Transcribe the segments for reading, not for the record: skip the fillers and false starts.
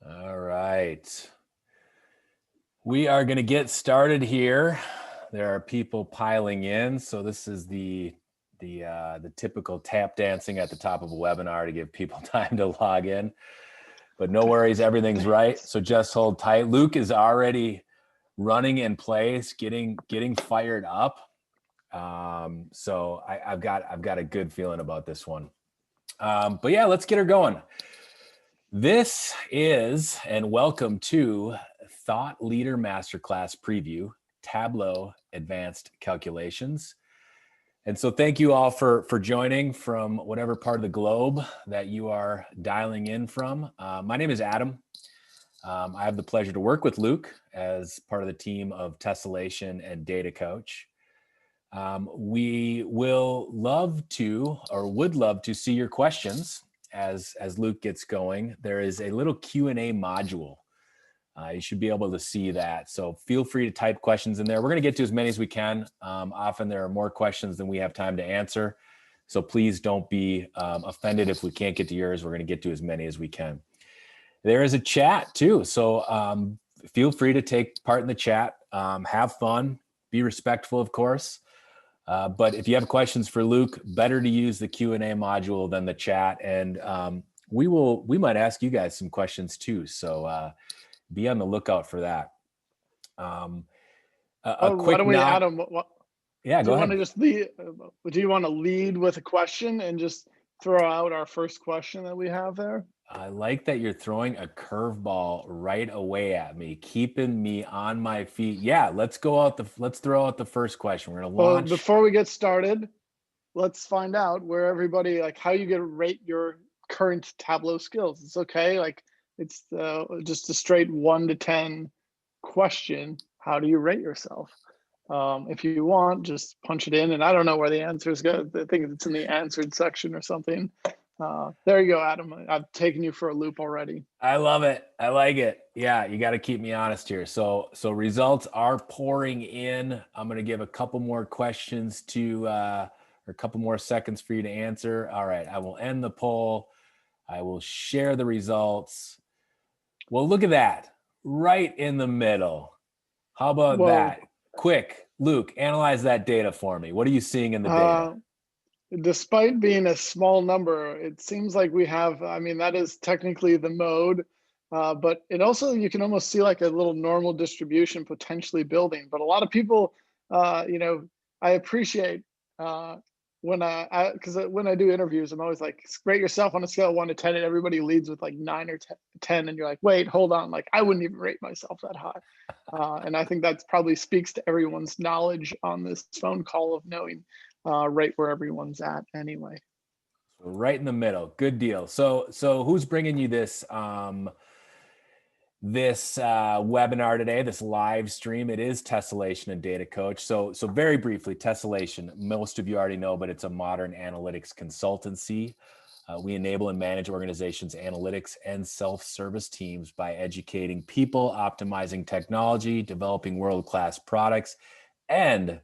All right. We are going to get started here. There are people piling in, so this is the typical tap dancing at the top of a webinar to give people time to log in. But no worries, everything's right. So just hold tight. Luke is already running in place, getting fired up. So I've got a good feeling about this one. But yeah, let's get her going. This is, and welcome to Thought Leader Masterclass Preview, Tableau Advanced Calculations. And so thank you all for joining from whatever part of the globe that you are dialing in from. My name is Adam. I have the pleasure to work with Luke as part of the team of Tessellation and Data Coach. We will love to, or would love to, see your questions as Luke gets going. There is a little Q&A module. You should be able to see that. So feel free to type questions in there. We're going to get to as many as we can. Often there are more questions than we have time to answer. So please don't be offended if we can't get to yours. We're going to get to as many as we can. There is a chat too. So feel free to take part in the chat. Have fun. Be respectful, of course. But if you have questions for Luke, better to use the Q&A module than the chat. And we might ask you guys some questions too. So be on the lookout for that. Why don't we, Adam? Yeah, go ahead. Do you want to lead with a question and just throw out our first question that we have there? I like that you're throwing a curveball right away at me, keeping me on my feet. Yeah, let's throw out the first question. We're gonna launch. Well, before we get started, let's find out where everybody, like, how you get to rate your current Tableau skills. It's okay, like it's just a straight 1 to 10 question. How do you rate yourself? If you want, just punch it in, and I don't know where the answers go. I think it's in the answered section or something. There you go, Adam. I've taken you for a loop already. I love it. I like it. Yeah, you got to keep me honest here. So results are pouring in. I'm going to give a couple more questions or a couple more seconds for you to answer. All right, I will end the poll. I will share the results. Well, look at that. Right in the middle. How about that? Quick, Luke, analyze that data for me. What are you seeing in the data? Despite being a small number, it seems like we have, I mean, that is technically the mode, but it also, you can almost see like a little normal distribution potentially building. But a lot of people, I appreciate because when I do interviews, I'm always like, rate yourself on a scale of 1 to 10, and everybody leads with like 9 or 10, and you're like, wait, hold on, like I wouldn't even rate myself that high. And I think that probably speaks to everyone's knowledge on this phone call of knowing right where everyone's at anyway. So right in the middle. Good deal. So who's bringing you this webinar today, this live stream? It is Tessellation and Data Coach. So very briefly, Tessellation, most of you already know, but it's a modern analytics consultancy. We enable and manage organizations' analytics and self-service teams by educating people, optimizing technology, developing world-class products, and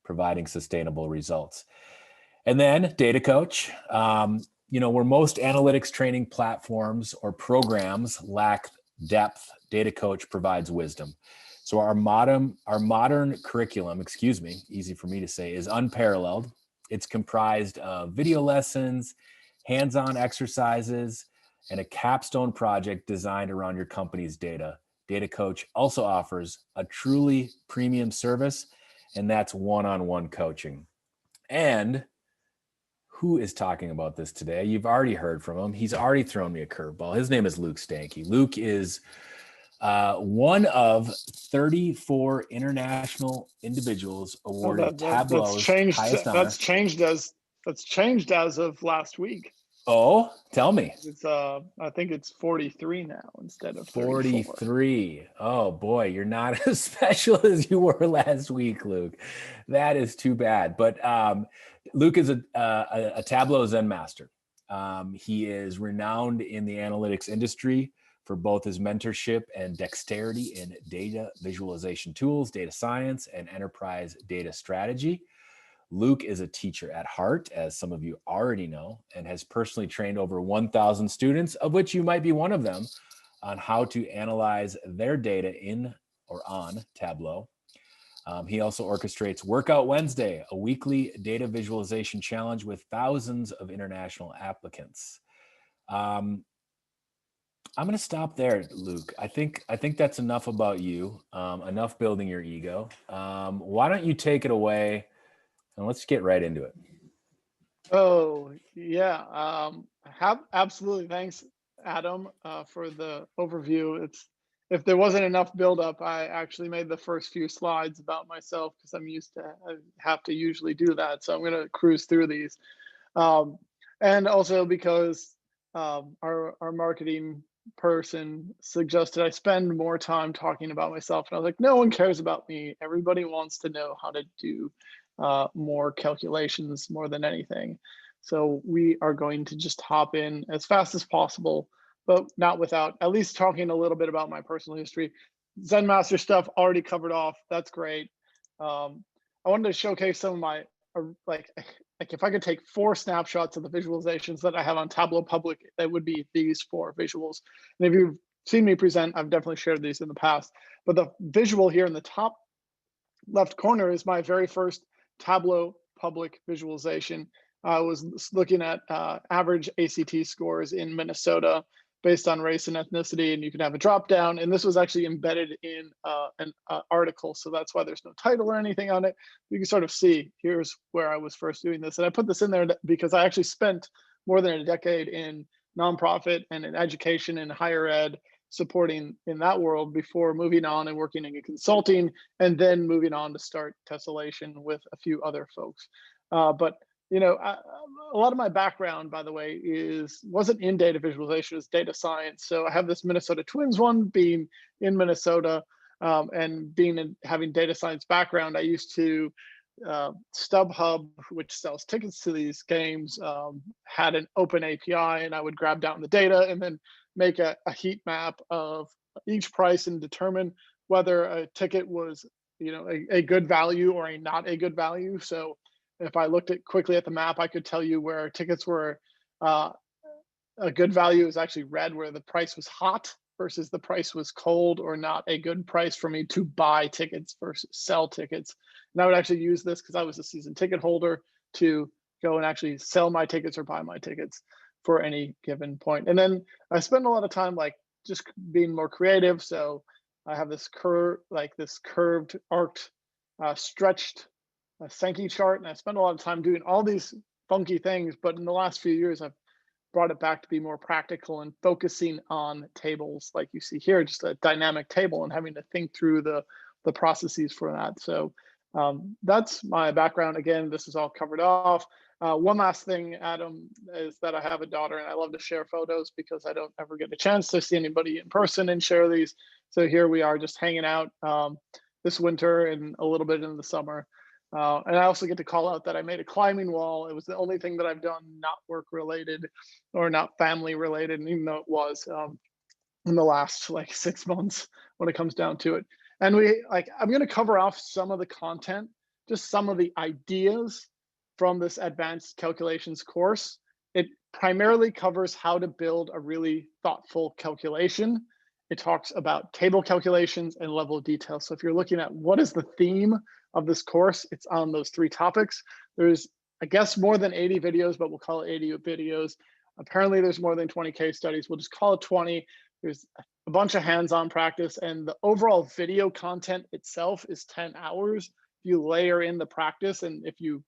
providing sustainable results. And then Data Coach, where most analytics training platforms or programs lack depth, Data Coach provides wisdom. So our modern curriculum, easy for me to say, is unparalleled. It's comprised of video lessons, hands-on exercises, and a capstone project designed around your company's data. Data Coach also offers a truly premium service, and that's one-on-one coaching. And who is talking about this today? You've already heard from him. He's already thrown me a curveball. His name is Luke Stanky. Luke is one of 34 international individuals awarded Tableau's highest honor. That's changed as of last week. Oh, tell me. It's I think it's 43 now instead of 34. 43. Oh boy, you're not as special as you were last week, Luke. That is too bad. But Luke is a Tableau Zen master. He is renowned in the analytics industry for both his mentorship and dexterity in data visualization tools, data science, and enterprise data strategy. Luke is a teacher at heart, as some of you already know, and has personally trained over 1,000 students, of which you might be one of them, on how to analyze their data in or on Tableau. He also orchestrates Workout Wednesday, a weekly data visualization challenge with thousands of international applicants. I'm going to stop there, Luke. I think that's enough about you, enough building your ego. Why don't you take it away and let's get right into it. Oh, yeah. Absolutely. Thanks, Adam, for the overview. If there wasn't enough buildup, I actually made the first few slides about myself because I have to usually do that. So I'm going to cruise through these. And also because our marketing person suggested I spend more time talking about myself. And I was like, no one cares about me. Everybody wants to know how to do more calculations more than anything. So we are going to just hop in as fast as possible, but not without at least talking a little bit about my personal history. Zen Master stuff already covered off. That's great. I wanted to showcase some of my like if I could take 4 snapshots of the visualizations that I have on Tableau Public, that would be these 4 visuals. And if you've seen me present, I've definitely shared these in the past. But the visual here in the top left corner is my very first Tableau Public visualization. I was looking at average ACT scores in Minnesota based on race and ethnicity, and you can have a drop down. And this was actually embedded in an article, so that's why there's no title or anything on it. You can sort of see, here's where I was first doing this. And I put this in there because I actually spent more than a decade in nonprofit and in education and higher ed, supporting in that world before moving on and working in consulting, and then moving on to start Tessellation with a few other folks. But you know, a lot of my background, by the way, wasn't in data visualization, it was data science. So I have this Minnesota Twins one, being in Minnesota, and having data science background. I used to StubHub, which sells tickets to these games, had an open API, and I would grab down the data and then make a heat map of each price and determine whether a ticket was, you know, a good value or a not a good value. So if I looked quickly at the map, I could tell you where tickets were a good value is actually red, where the price was hot versus the price was cold, or not a good price for me to buy tickets versus sell tickets. And I would actually use this because I was a season ticket holder to go and actually sell my tickets or buy my tickets for any given point. And then I spend a lot of time like just being more creative. So I have this curved, arced, stretched Stanky chart, and I spend a lot of time doing all these funky things. But in the last few years, I've brought it back to be more practical and focusing on tables, like you see here, just a dynamic table, and having to think through the processes for that. So that's my background. Again, this is all covered off. One last thing, Adam, is that I have a daughter, and I love to share photos because I don't ever get a chance to see anybody in person and share these. So here we are just hanging out this winter and a little bit in the summer. And I also get to call out that I made a climbing wall. It was the only thing that I've done not work related or not family related, and even though it was in the last like 6 months when it comes down to it. And I'm going to cover off some of the content, just some of the ideas from this advanced calculations course. It primarily covers how to build a really thoughtful calculation. It talks about table calculations and level of detail. So if you're looking at what is the theme of this course, it's on those 3 topics. There's, I guess, more than 80 videos, but we'll call it 80 videos. Apparently there's more than 20 case studies. We'll just call it 20. There's a bunch of hands-on practice, and the overall video content itself is 10 hours. If you layer in the practice, and if you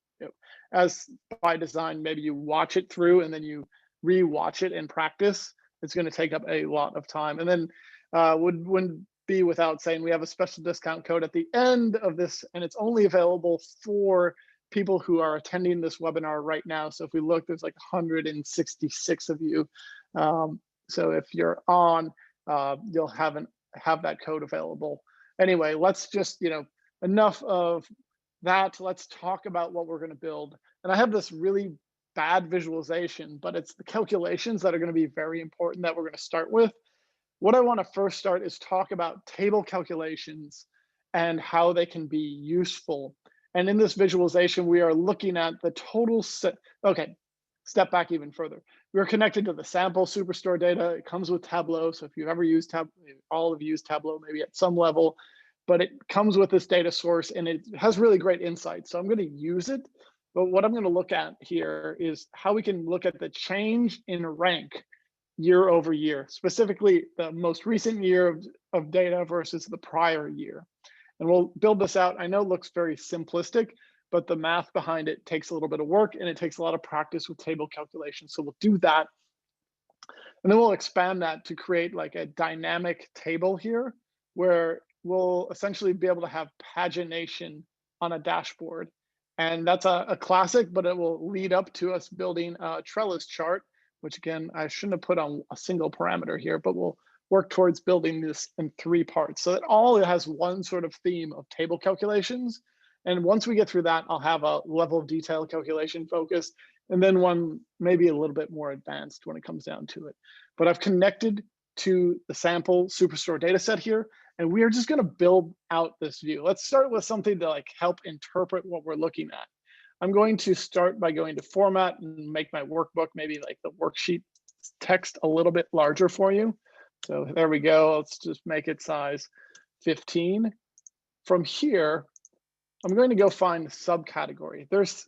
as by design, maybe you watch it through and then you re-watch it in practice, it's going to take up a lot of time. And then wouldn't be without saying, we have a special discount code at the end of this, and it's only available for people who are attending this webinar right now. So if we look, there's like 166 of you. So if you're on, you'll have that code available. Anyway, let's just, enough of that. Let's talk about what we're going to build. And I have this really bad visualization, but it's the calculations that are going to be very important that we're going to start with. What I want to first start is talk about table calculations and how they can be useful. And in this visualization, we are looking at the total set. Okay, step back even further. We're connected to the sample Superstore data. It comes with Tableau. So if you've ever used Tableau, all have used Tableau maybe at some level, but it comes with this data source and it has really great insights. So I'm going to use it. But what I'm going to look at here is how we can look at the change in rank year over year, specifically the most recent year of data versus the prior year. And we'll build this out. I know it looks very simplistic, but the math behind it takes a little bit of work and it takes a lot of practice with table calculations. So we'll do that. And then we'll expand that to create like a dynamic table here where we'll essentially be able to have pagination on a dashboard. And that's a classic, but it will lead up to us building a Trellis chart, which again, I shouldn't have put on a single parameter here, but we'll work towards building this in 3 parts so that all it has one sort of theme of table calculations. And once we get through that, I'll have a level of detail calculation focus, and then one maybe a little bit more advanced when it comes down to it. But I've connected to the sample Superstore data set here, and we are just going to build out this view. Let's start with something to like help interpret what we're looking at. I'm going to start by going to format and make my workbook, maybe like the worksheet text a little bit larger for you. So there we go. Let's just make it size 15. From here, I'm going to go find the subcategory. There's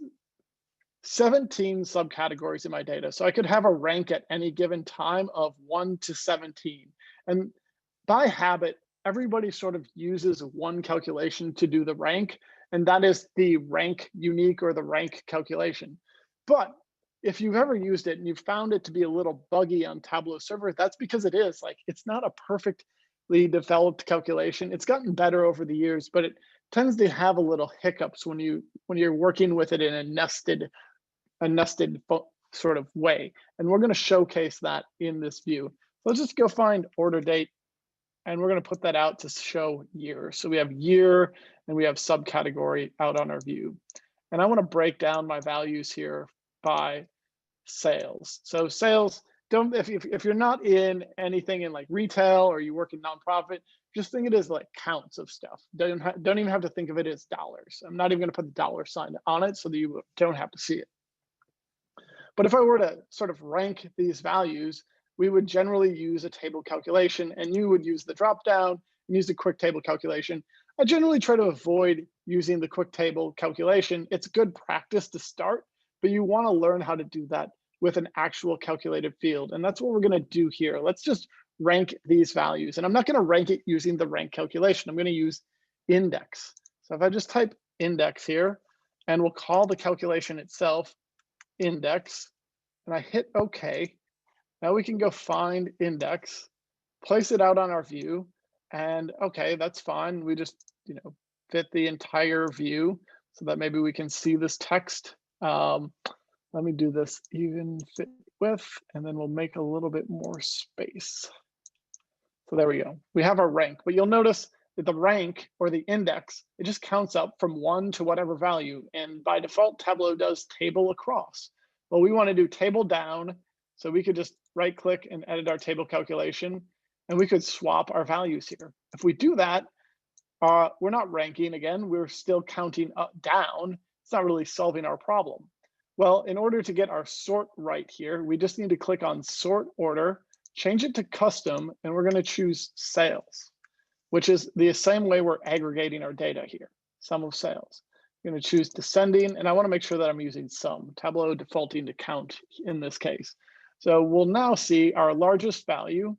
17 subcategories in my data. So I could have a rank at any given time of 1 to 17. And by habit, everybody sort of uses one calculation to do the rank, and that is the rank unique or the rank calculation. But if you've ever used it and you've found it to be a little buggy on Tableau server, that's because it is. Like, it's not a perfectly developed calculation. It's gotten better over the years, but it tends to have a little hiccups when you're working with it in a nested sort of way. And we're going to showcase that in this view. Let's just go find order date, and we're going to put that out to show year. So we have year and we have subcategory out on our view. And I want to break down my values here by sales. So sales, if you're not in anything in like retail or you work in nonprofit, just think it as like counts of stuff. Don't even have to think of it as dollars. I'm not even going to put the dollar sign on it so that you don't have to see it. But if I were to sort of rank these values, we would generally use a table calculation, and you would use the drop down and use the quick table calculation. I generally try to avoid using the quick table calculation. It's good practice to start, but you want to learn how to do that with an actual calculated field. And that's what we're going to do here. Let's just rank these values. And I'm not going to rank it using the rank calculation. I'm going to use index. So if I just type index here, and we'll call the calculation itself index, and I hit OK. Now we can go find index, place it out on our view, and okay, that's fine. We just fit the entire view so that maybe we can see this text. Let me do this even fit width, and then we'll make a little bit more space. So there we go. We have our rank, but you'll notice that the rank or the index, it just counts up from 1 to whatever value. And by default, Tableau does table across. Well, we want to do table down. So we could just right click and edit our table calculation, and we could swap our values here. If we do that, we're not ranking again, we're still counting up down. It's not really solving our problem. Well, in order to get our sort right here, we just need to click on sort order, change it to custom, and we're going to choose sales, which is the same way we're aggregating our data here, sum of sales. I'm going to choose descending, and I want to make sure that I'm using sum, Tableau defaulting to count in this case. So we'll now see our largest value.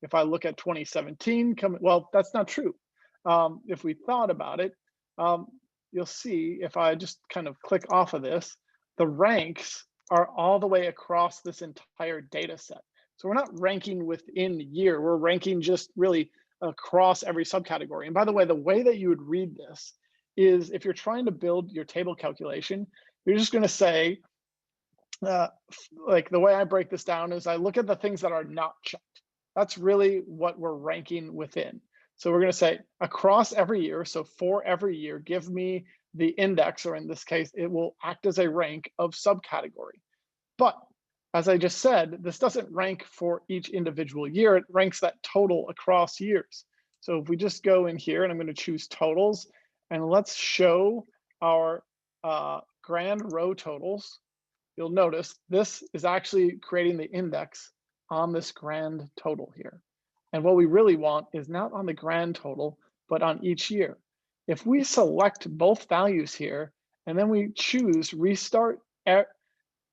If I look at 2017, well, that's not true. If we thought about it, you'll see if I just kind of click off of this, the ranks are all the way across this entire data set. So we're not ranking within the year, we're ranking just really across every subcategory. And by the way that you would read this is if you're trying to build your table calculation, you're just going to say, like the way I break this down is I look at the things that are not checked. That's really what we're ranking within. So we're going to say across every year, so for every year, give me the index, or in this case, it will act as a rank of subcategory. But as I just said, this doesn't rank for each individual year, it ranks that total across years. So if we just go in here, and I'm going to choose totals, and let's show our grand row totals. you'll notice this is actually creating the index on this grand total here. And what we really want is not on the grand total, but on each year. If we select both values here, and then we choose restart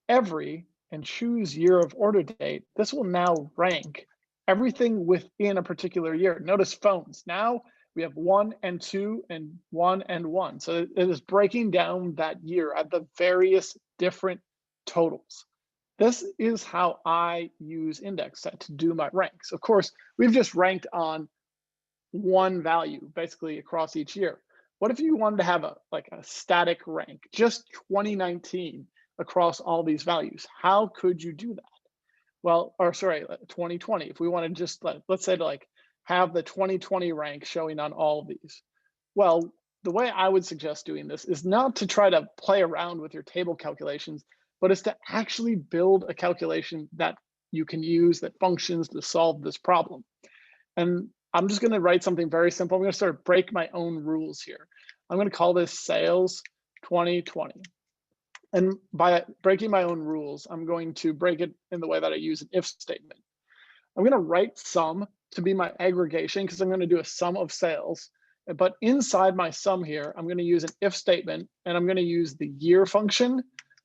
every and choose year of order date, this will now rank everything within a particular year. Notice phones. Now we have 1 and 2 and 1 and 1. So it is breaking down that year at the various different totals. This is how I use index set to do my ranks. Of course, we've just ranked on one value basically across each year. What if you wanted to have a static rank, just 2019 across all these values? How could you do that? Well, or sorry, 2020. If we want to just let's say to have the 2020 rank showing on all of these. Well, the way I would suggest doing this is not to try to play around with your table calculations, but is to actually build a calculation that you can use that functions to solve this problem. And I'm just going to write something very simple. I'm going to sort of break my own rules here. I'm going to call this sales 2020. And by breaking my own rules, I'm going to break it in the way that I use an if statement. I'm going to write sum to be my aggregation because I'm going to do a sum of sales. But inside my sum here, I'm going to use an if statement, and I'm going to use the year function.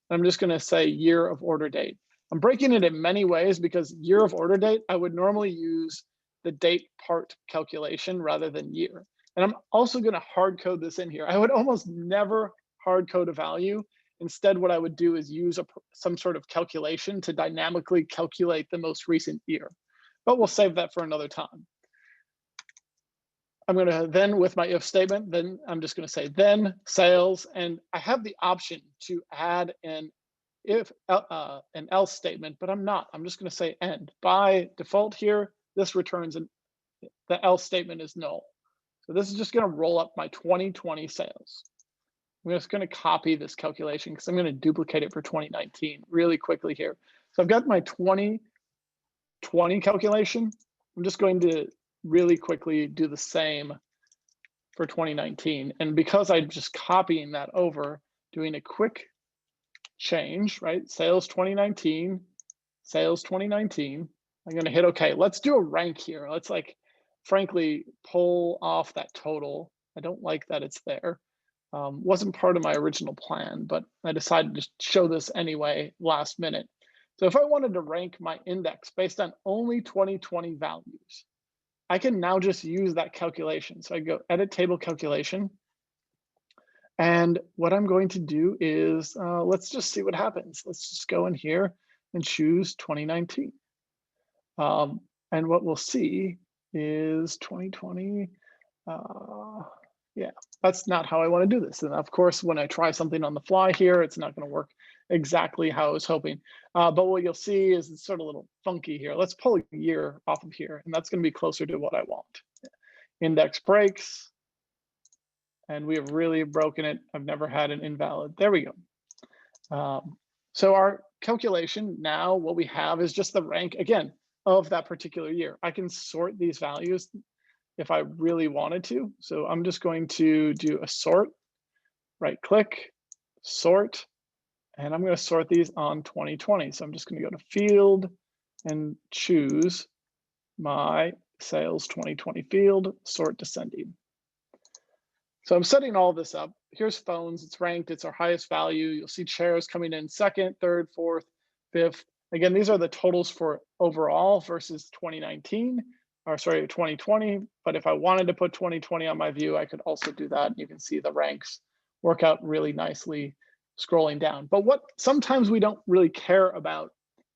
I'm just going to say year of order date. I'm breaking it in many ways because year of order date, I would normally use the date part calculation rather than year. And I'm also going to hard code this in here. I would almost never hard code a value. Instead, what I would do is use some sort of calculation to dynamically calculate the most recent year. But we'll save that for another time. I'm going to then, with my if statement, then I'm just going to say then sales, and I have the option to add an else statement, but I'm not. I'm just going to say end. By default here, this returns the else statement is null. So this is just going to roll up my 2020 sales. I'm just going to copy this calculation because I'm going to duplicate it for 2019 really quickly here. So I've got my 2020 calculation. I'm just going to really quickly do the same for 2019. And because I'm just copying that over, doing a quick change, right? Sales 2019, sales 2019. I'm going to hit OK. Let's do a rank here. Let's frankly, pull off that total. I don't like that it's there. Wasn't part of my original plan, but I decided to show this anyway last minute. So if I wanted to rank my index based on only 2020 values, I can now just use that calculation. So I go edit table calculation. And what I'm going to do is, let's just see what happens. Let's just go in here and choose 2019. And what we'll see is 2020. Yeah, that's not how I want to do this. And of course, when I try something on the fly here, it's not going to work exactly how I was hoping. But what you'll see is it's sort of a little funky here. Let's pull a year off of here, and that's going to be closer to what I want. Index breaks, and we have really broken it. I've never had an invalid. There we go. So our calculation now, what we have is just the rank, again, of that particular year. I can sort these values if I really wanted to. So I'm just going to do a sort, right click, sort, and I'm going to sort these on 2020. So I'm just going to go to field and choose my sales 2020 field, sort descending. So I'm setting all this up. Here's phones, it's ranked, it's our highest value. You'll see chairs coming in second, third, fourth, fifth. Again, these are the totals for overall versus 2019. Or sorry, 2020, but if I wanted to put 2020 on my view, I could also do that. You can see the ranks work out really nicely scrolling down. But what sometimes we don't really care about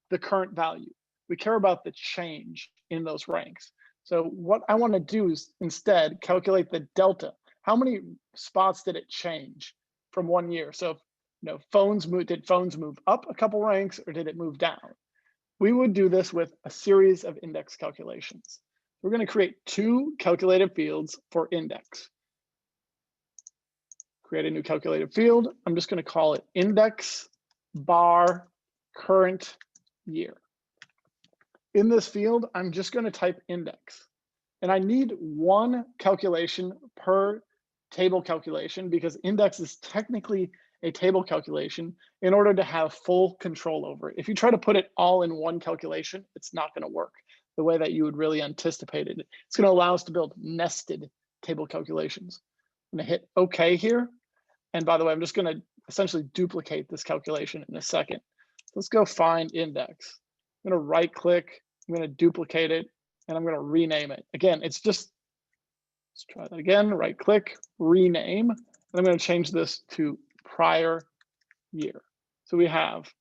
the current value. We care about the change in those ranks. So what I want to do is instead calculate the delta. How many spots did it change from one year? So, did phones move up a couple ranks or did it move down? We would do this with a series of index calculations. We're going to create two calculated fields for index. Create a new calculated field. I'm just going to call it index bar current year. In this field, I'm just going to type index. And I need one calculation per table calculation because index is technically a table calculation in order to have full control over it. If you try to put it all in one calculation, it's not going to work the way that you would really anticipate it. It's going to allow us to build nested table calculations. I'm going to hit OK here. And by the way, I'm just going to essentially duplicate this calculation in a second. Let's go find index. I'm going to right click, I'm going to duplicate it, and I'm going to rename it. Again, it's just, let's try that again, right click, rename, and I'm going to change this to prior year. So we have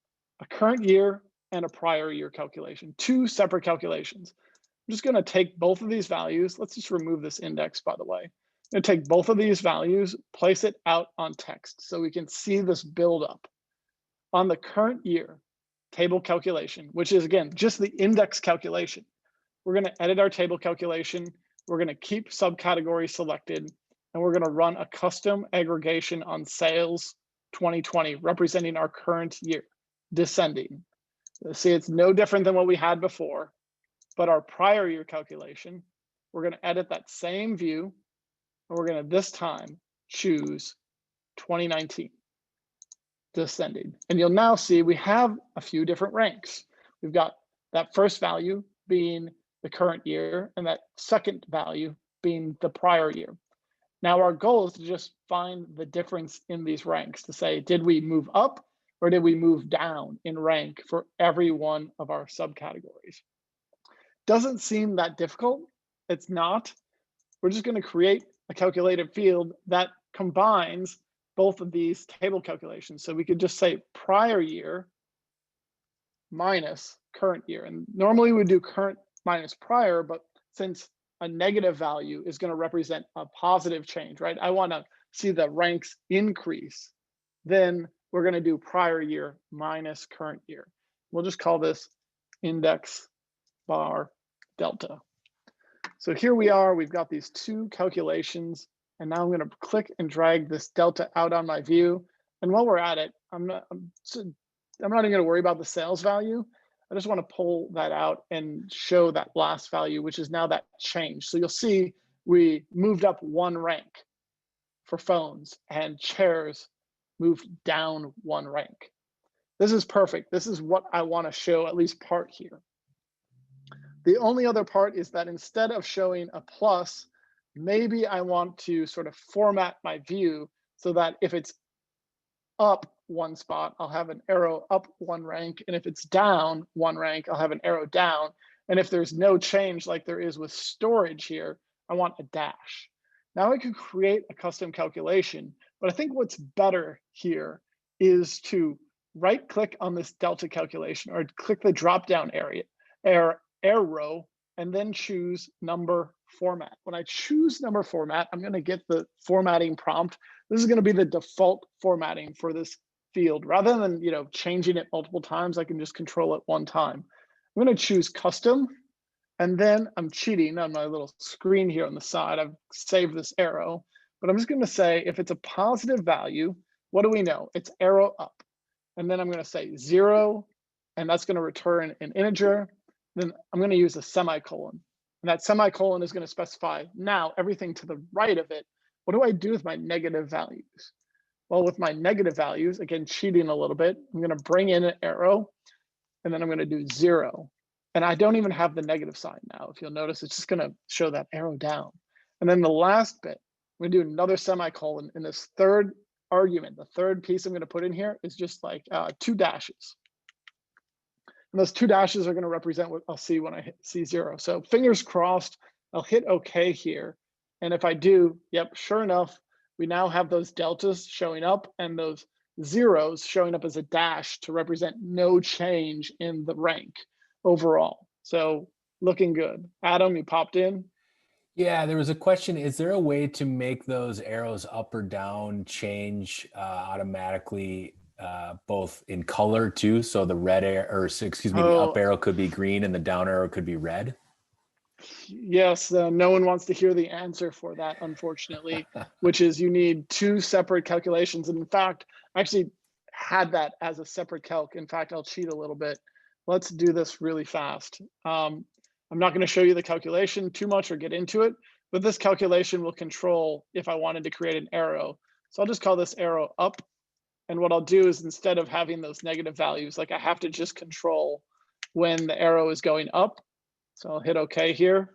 a current year and a prior year calculation, two separate calculations. I'm just going to take both of these values. Let's just remove this index, by the way. I'm going to take both of these values, place it out on text so we can see this build up. On the current year table calculation, which is again, just the index calculation, we're going to edit our table calculation. We're going to keep subcategory selected, and we're going to run a custom aggregation on sales 2020, representing our current year, descending. See, it's no different than what we had before, but our prior year calculation, we're going to edit that same view, and we're going to this time choose 2019, descending. And you'll now see we have a few different ranks. We've got that first value being the current year, and that second value being the prior year. Now our goal is to just find the difference in these ranks to say, did we move up or did we move down in rank for every one of our subcategories? Doesn't seem that difficult. It's not. We're just going to create a calculated field that combines both of these table calculations. So we could just say prior year minus current year. And normally we do current minus prior, but since a negative value is going to represent a positive change, right? I want to see the ranks increase. Then we're going to do prior year minus current year. We'll just call this index bar delta. So here we are, we've got these two calculations, and now I'm going to click and drag this delta out on my view. And while we're at it, I'm not even going to worry about the sales value. I just want to pull that out and show that last value, which is now that change. So you'll see we moved up one rank for phones, and chairs moved down one rank. This is perfect. This is what I want to show, at least part here. The only other part is that instead of showing a plus, maybe I want to sort of format my view so that if it's up one spot, I'll have an arrow up one rank. And if it's down one rank, I'll have an arrow down. And if there's no change like there is with storage here, I want a dash. Now I can create a custom calculation, but I think what's better here is to right click on this delta calculation or click the drop down arrow and then choose number format. When I choose number format, I'm going to get the formatting prompt. This is going to be the default formatting for this field. Rather than changing it multiple times, I can just control it one time. I'm going to choose custom, and then I'm cheating on my little screen here on the side. I've saved this arrow, but I'm just going to say if it's a positive value, what do we know? It's arrow up. And then I'm going to say 0, and that's going to return an integer. Then I'm going to use a semicolon. And that semicolon is going to specify now everything to the right of it. What do I do with my negative values? Well, with my negative values, again, cheating a little bit, I'm going to bring in an arrow, and then I'm going to do 0. And I don't even have the negative sign now. If you'll notice, it's just going to show that arrow down. And then the last bit, I'm going to do another semicolon. In this third argument, the third piece I'm going to put in here is just like 2 dashes. And those 2 dashes are going to represent what I'll see when I hit C0. So fingers crossed, I'll hit OK here. And if I do, yep, sure enough, we now have those deltas showing up and those zeros showing up as a dash to represent no change in the rank overall. So looking good. Adam, you popped in. Yeah, there was a question. Is there a way to make those arrows up or down change automatically, both in color too? So the red arrow, or excuse me, the up arrow could be green and the down arrow could be red. Yes, no one wants to hear the answer for that, unfortunately, which is you need 2 separate calculations. And in fact, I actually had that as a separate calc. In fact, I'll cheat a little bit. Let's do this really fast. I'm not going to show you the calculation too much or get into it, but this calculation will control if I wanted to create an arrow. So I'll just call this arrow up, And what I'll do is instead of having those negative values, like I have to just control when the arrow is going up. So I'll hit OK here.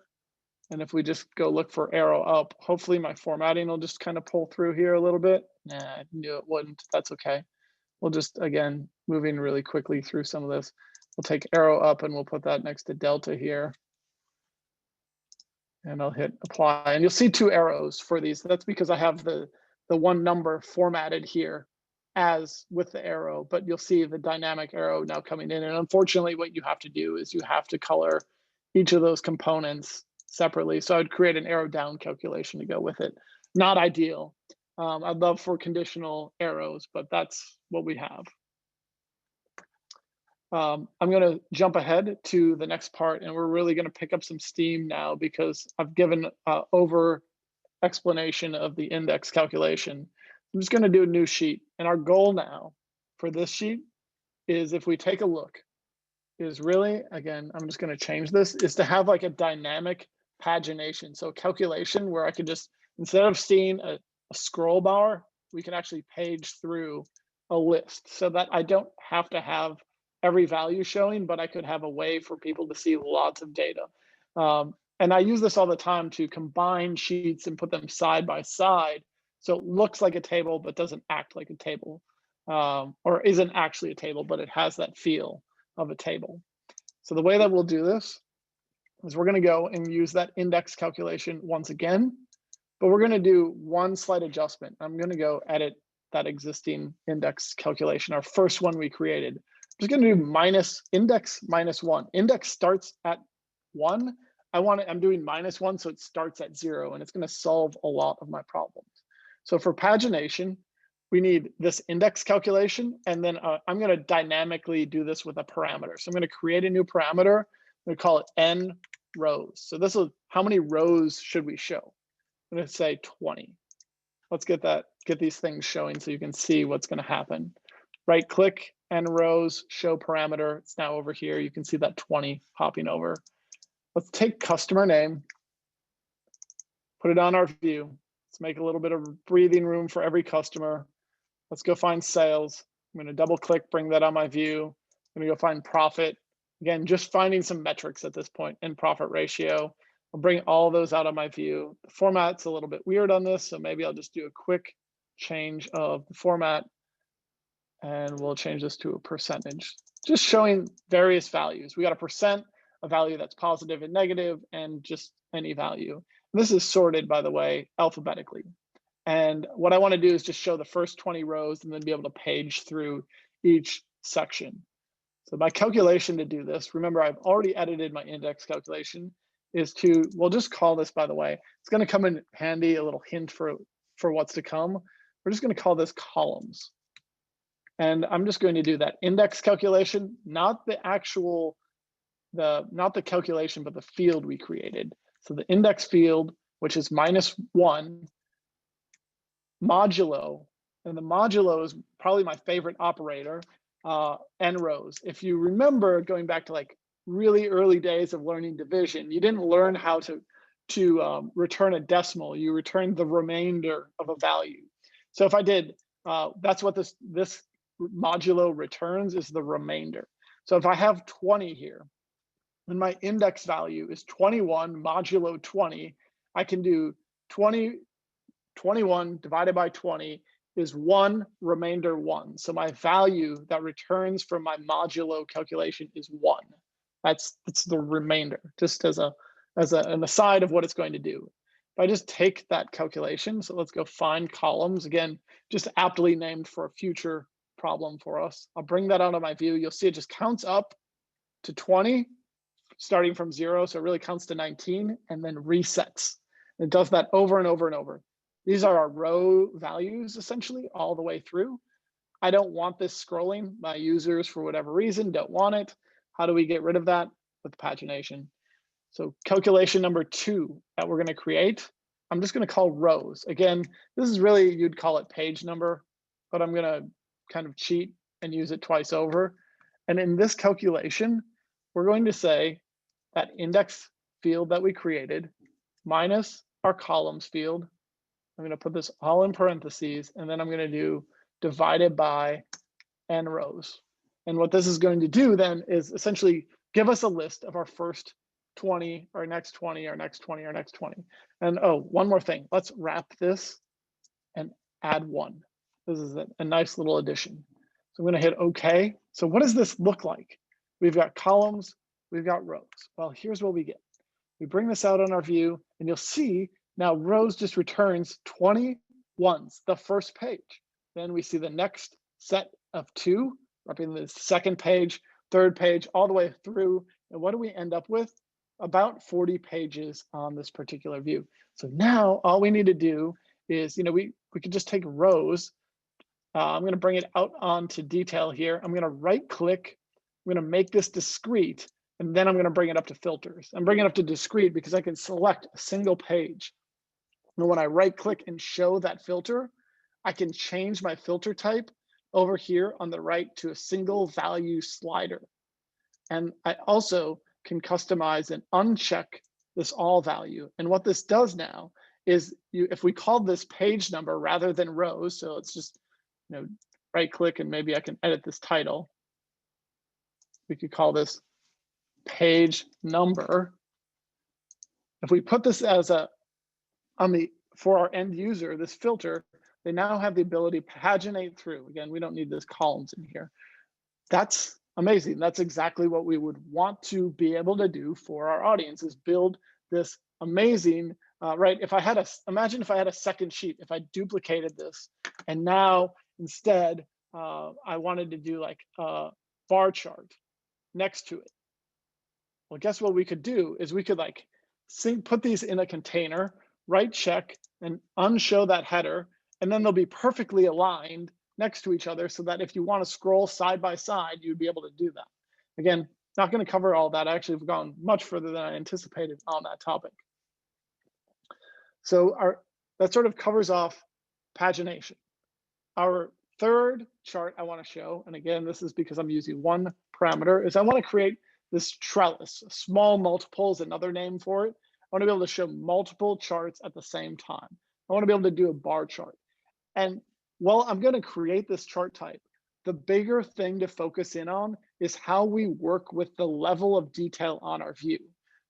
And if we just go look for arrow up, hopefully my formatting will just kind of pull through here a little bit. Nah, I knew it wouldn't. That's okay. We'll just, again, moving really quickly through some of this. We'll take arrow up and we'll put that next to delta here. And I'll hit apply. And you'll see 2 arrows for these. That's because I have the one number formatted here as with the arrow, but you'll see the dynamic arrow now coming in. And unfortunately, what you have to do is you have to color each of those components separately. So I'd create an arrow down calculation to go with it. Not ideal. I'd love for conditional arrows, but that's what we have. I'm going to jump ahead to the next part, and we're really going to pick up some steam now because I've given over explanation of the index calculation. I'm just going to do a new sheet, and our goal now for this sheet is, if we take a look, is really, again, I'm just going to change this, is to have like a dynamic pagination. So calculation where I could just, instead of seeing a scroll bar, we can actually page through a list so that I don't have to have every value showing, but I could have a way for people to see lots of data. And I use this all the time to combine sheets and put them side by side. So it looks like a table, but doesn't act like a table, or isn't actually a table, but it has that feel of a table. So the way that we'll do this is we're going to go and use that index calculation once again, but we're going to do one slight adjustment. I'm going to go edit that existing index calculation, our first one we created. I'm just going to do minus index -1. Index starts at 1. I'm doing -1, so it starts at 0, and it's going to solve a lot of my problems. So for pagination, we need this index calculation, and then I'm going to dynamically do this with a parameter. So I'm going to create a new parameter. I'm going to call it n rows. So this is how many rows should we show? I'm going to say 20. Let's get these things showing so you can see what's going to happen. Right click, n rows, show parameter. It's now over here. You can see that 20 popping over. Let's take customer name, put it on our view. Let's make a little bit of breathing room for every customer. Let's go find sales. I'm going to double click, bring that on my view. I'm going to go find profit. Again, just finding some metrics at this point in profit ratio. I'll bring all those out on my view. The format's a little bit weird on this, so maybe I'll just do a quick change of the format. And we'll change this to a percentage, just showing various values. We got a percent, a value that's positive and negative, and just any value. And this is sorted, by the way, alphabetically. And what I want to do is just show the first 20 rows and then be able to page through each section. So my calculation to do this, remember I've already edited my index calculation, is to, we'll just call this, by the way, it's going to come in handy, a little hint for what's to come. We're just going to call this columns. And I'm just going to do that index calculation, not the actual, not the calculation, but the field we created. So the index field, which is -1, modulo, and the modulo is probably my favorite operator, n rows. If you remember going back to like really early days of learning division, you didn't learn how to return a decimal. You returned the remainder of a value. So if I did, that's what this modulo returns, is the remainder. So if I have 20 here, and my index value is 21 modulo 20, I can do 21 divided by 20 is 1, remainder 1. So my value that returns from my modulo calculation is 1. That's the remainder, just as an aside of what it's going to do. If I just take that calculation, so let's go find columns, again, just aptly named for a future problem for us. I'll bring that out of my view. You'll see it just counts up to 20, starting from 0. So it really counts to 19 and then resets. It does that over and over and over. These are our row values, essentially, all the way through. I don't want this scrolling. My users, for whatever reason, don't want it. How do we get rid of that? With pagination. So calculation number 2 that we're going to create, I'm just going to call rows. Again, this is really, you'd call it page number, but I'm going to kind of cheat and use it twice over. And in this calculation, we're going to say that index field that we created minus our columns field. I'm going to put this all in parentheses, and then I'm going to do divided by n rows. And what this is going to do then is essentially give us a list of our first 20, our next 20, our next 20, our next 20. And oh, one more thing. Let's wrap this and add 1. This is a nice little addition. So I'm going to hit OK. So what does this look like? We've got columns, we've got rows. Well, here's what we get. We bring this out on our view, and you'll see now rows just returns 20 ones, the first page. Then we see the next set of 2, representing the second page, third page, all the way through. And what do we end up with? About 40 pages on this particular view. So now all we need to do is, we could just take rows. I'm going to bring it out onto detail here. I'm going to right click. I'm going to make this discrete, and then I'm going to bring it up to filters. I'm bringing it up to discrete because I can select a single page. And when I right click and show that filter, I can change my filter type over here on the right to a single value slider. And I also can customize and uncheck this all value. And what this does now is if we called this page number rather than rows, so it's just, right click and maybe I can edit this title. We could call this page number. If we put this as for our end user, this filter, they now have the ability to paginate through. Again, we don't need this columns in here. That's amazing. That's exactly what we would want to be able to do for our audience, is build this amazing, right? Imagine if I had a second sheet, if I duplicated this, and now instead I wanted to do like a bar chart next to it. Well, guess what we could do is we could put these in a container, right check and unshow that header, and then they'll be perfectly aligned next to each other so that if you want to scroll side by side, you'd be able to do that. Again, not going to cover all that. I actually have gone much further than I anticipated on that topic. So that sort of covers off pagination. Our third chart I want to show, and again, this is because I'm using one parameter, is I want to create this trellis. Small multiple is another name for it. I want to be able to show multiple charts at the same time. I want to be able to do a bar chart. And while I'm going to create this chart type, the bigger thing to focus in on is how we work with the level of detail on our view.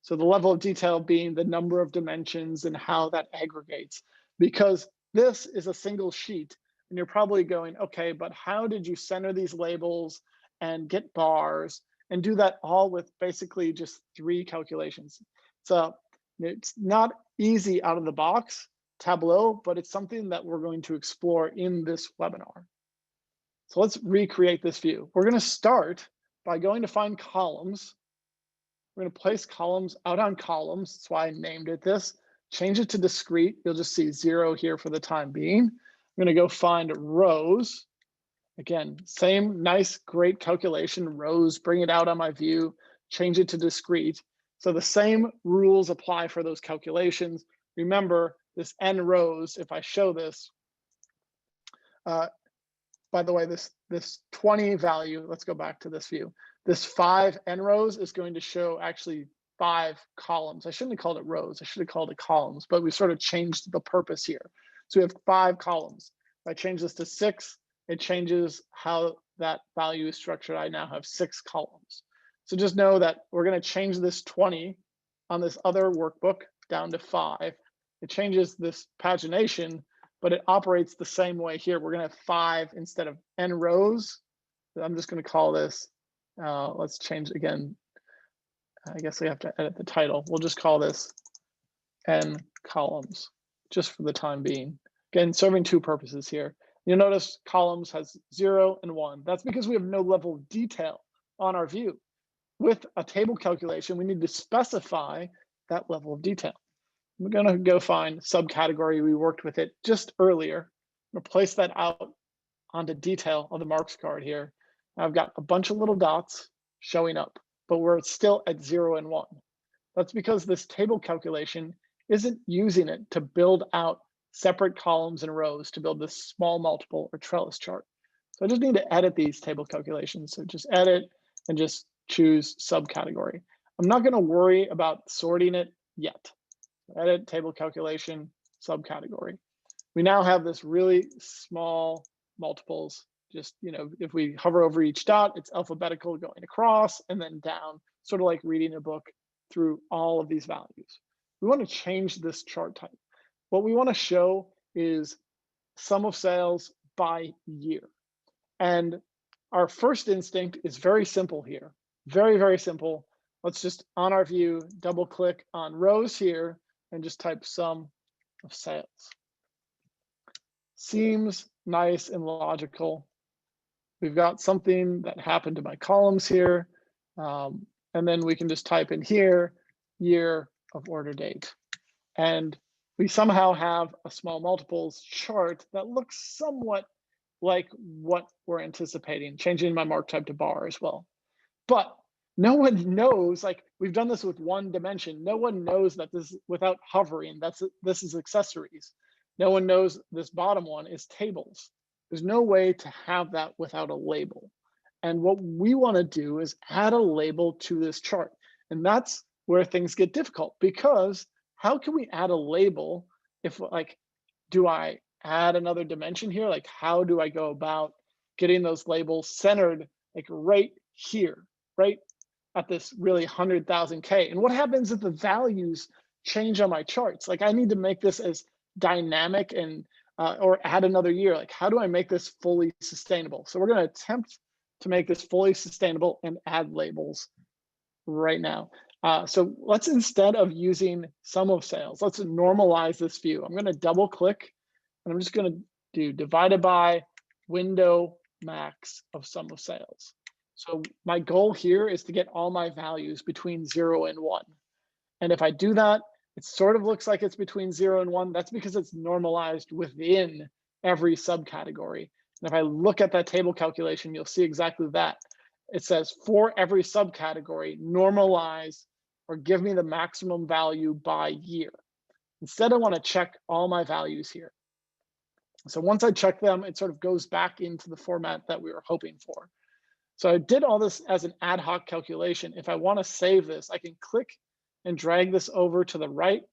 So the level of detail being the number of dimensions and how that aggregates. Because this is a single sheet, and you're probably going, okay, but how did you center these labels and get bars and do that all with basically just 3 calculations? So it's not easy out of the box, Tableau, but it's something that we're going to explore in this webinar. So let's recreate this view. We're going to start by going to find columns. We're going to place columns out on columns. That's why I named it this. Change it to discrete. You'll just see 0 here for the time being. I'm going to go find rows. Again, same nice, great calculation, rows, bring it out on my view, change it to discrete. So the same rules apply for those calculations. Remember, this n rows, if I show this, by the way, this 20 value, let's go back to this view. This 5 n rows is going to show actually 5 columns. I shouldn't have called it rows. I should have called it columns, but we sort of changed the purpose here. So we have 5 columns. If I change this to 6, it changes how that value is structured. I now have 6 columns. So just know that we're going to change this 20 on this other workbook down to 5. It changes this pagination, but it operates the same way here. We're going to have 5 instead of n rows. I'm just going to call this, let's change again. I guess we have to edit the title. We'll just call this n columns, just for the time being. Again, serving 2 purposes here. You'll notice columns has 0 and 1. That's because we have no level of detail on our view. With a table calculation, we need to specify that level of detail. We're going to go find subcategory. We worked with it just earlier. I'm going to place that out onto detail on the marks card here. I've got a bunch of little dots showing up, but we're still at 0 and 1. That's because this table calculation isn't using it to build out separate columns and rows to build this small multiple or trellis chart. So I just need to edit these table calculations. So just edit and just choose subcategory. I'm not going to worry about sorting it yet. Edit table calculation subcategory. We now have this really small multiples. Just, if we hover over each dot, it's alphabetical going across and then down, sort of like reading a book through all of these values. We want to change this chart type. What we want to show is sum of sales by year. And our first instinct is very simple here. Very, very simple. Let's just, on our view, double click on rows here and just type sum of sales. Seems nice and logical. We've got something that happened to my columns here. And then we can just type in here, year of order date. And we somehow have a small multiples chart that looks somewhat like what we're anticipating, changing my mark type to bar as well. But no one knows, like we've done this with one dimension. No one knows that this, without hovering, this is accessories. No one knows this bottom one is tables. There's no way to have that without a label. And what we want to do is add a label to this chart. And that's where things get difficult, because how can we add a label if, like, do I add another dimension here? Like, how do I go about getting those labels centered, like right here, right at this really 100,000 K? And what happens if the values change on my charts? Like, I need to make this as dynamic and or add another year. Like, how do I make this fully sustainable? So we're going to attempt to make this fully sustainable and add labels right now. So let's, instead of using sum of sales, let's normalize this view. I'm going to double click and I'm just going to do divided by window max of sum of sales. So my goal here is to get all my values between 0 and 1. And if I do that, it sort of looks like it's between 0 and 1. That's because it's normalized within every subcategory. And if I look at that table calculation, you'll see exactly that. It says for every subcategory, normalize or give me the maximum value by year. Instead, I want to check all my values here. So once I check them, it sort of goes back into the format that we were hoping for. So I did all this as an ad hoc calculation. If I want to save this, I can click and drag this over to the right.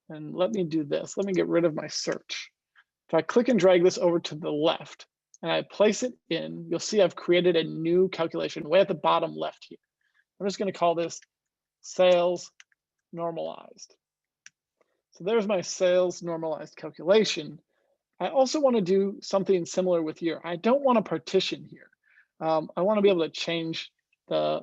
And let me do this. Let me get rid of my search. If I click and drag this over to the left and I place it in, you'll see I've created a new calculation way at the bottom left here. I'm just going to call this sales normalized. So there's my sales normalized calculation. I also want to do something similar with year. I don't want to partition here. I want to be able to change I